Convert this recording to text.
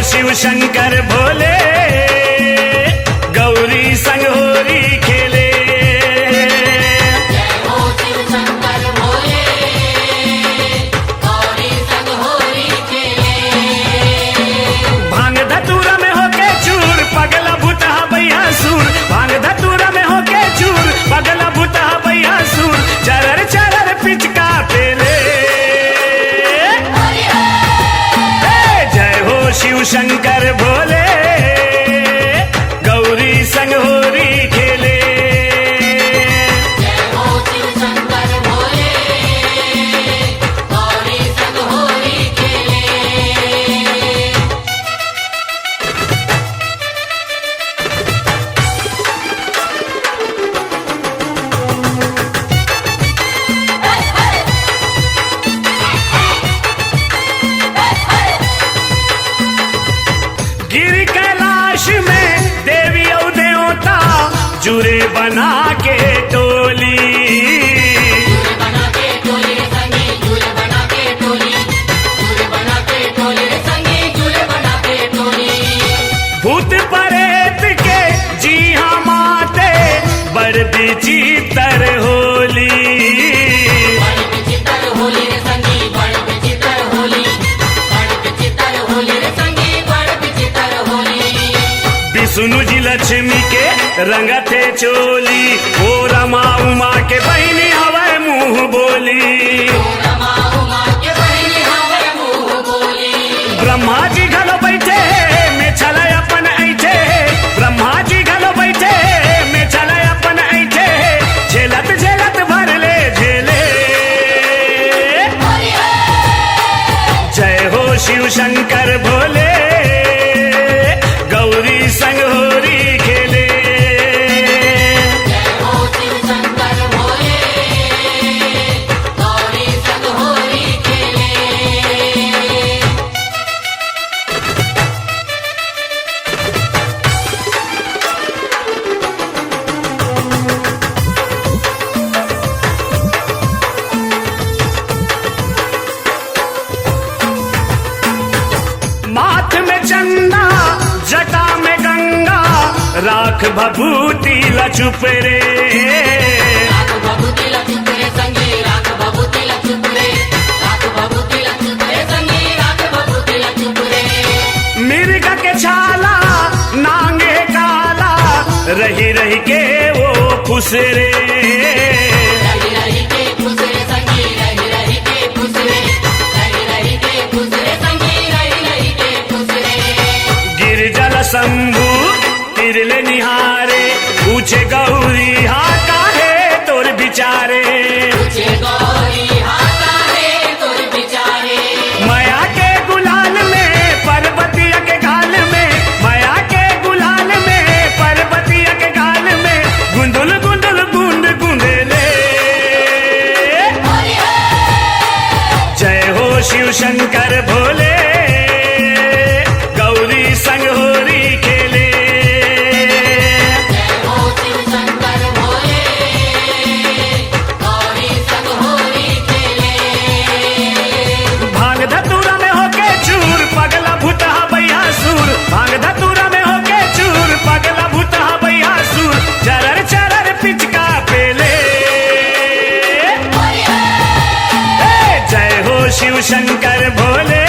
शिव शंकर भोले, गौरी संग होरी खेले। जय हो शिव शंकर भोले, गौरी संग होरी खेले। भांग धतूरा में होके चूर, पगला भूता भैया सूर। भांग धतूरा में होके चूर, पगला भूता भैया सूर। चरर चरर पिचका पेले। जय हो शिव शंकर भोले, गौरी संग होरी खेले। जय हो शिव शंकर भोले, गौरी संग होरी खेले। गिर कैलाश में देवी और देवता, जुरे बना के टोली। झूले बना के टोली रे संगी, झूले बना के टोली, झूले बना के टोली रे संगी, झूले बना के टोली। भूत परेत के जी हाँ माते, बड़ विचित्र होली। बड़ विचित्र होली रे संगी, बड़ विचित्र होली, बड़ विचित्र होली रे संगी, बड़ विचित्र होली। विष्णु जी लक्ष्मी के रंगते चोली, ओ रमा उमा के बहनी हवे मुंह बोली। रमा उमा के बहिनी हवे मुँह बोली। ब्रह्मा जी घलो बैठे में चले अपन ऐठे। ब्रह्मा जी घलो बैठे में चले अपन ऐठे। झेलत झेलत भर ले झेले। जय हो शिव शंकर भोले, गौरी संग होरी खेले। जय हो शिव शंकर भोले, गौरी संग होरी खेले। माथ में चंदा, जटा में गंगा, राख भभूति लचुप रे। राख भभूति लचुप रे संगी, राख भभूति लचुप रे, राख भभूति लचुप रे संगी, राख भभूति लचुप रे। मिर्ग के छाला, नांगे काला, रही रही के वो फुसरे। रही रही के खुश रे संगी, रही रही के खुश रे, रही रही के खुश रे संगी, रही रही के खुश रे। गिरजल शंभु तिरले निहारे, पूछे गौरी हाँ काहे तोर बिचारे। तुझे गौरी हाथा है तोर बिचारे। माया के गुलाल में पर्वतिया के गाल में, माया के गुलाल में पर्वतिया के गाल में, गुंदुल गुंदुल गुंद गुंदेले। जय हो शिव शंकर भोले, गौरी संग होरी खेले। जय हो शिव शंकर भोले, गौरी संग होरी खेले। भांग धतूरा में होके चूर, पगला भूता भैया सूर। भांग धतूरा में होके चूर, पगला भूता भैया सूर। चरर चरर पिचका पेले। जय हो शिव शंकर भोले,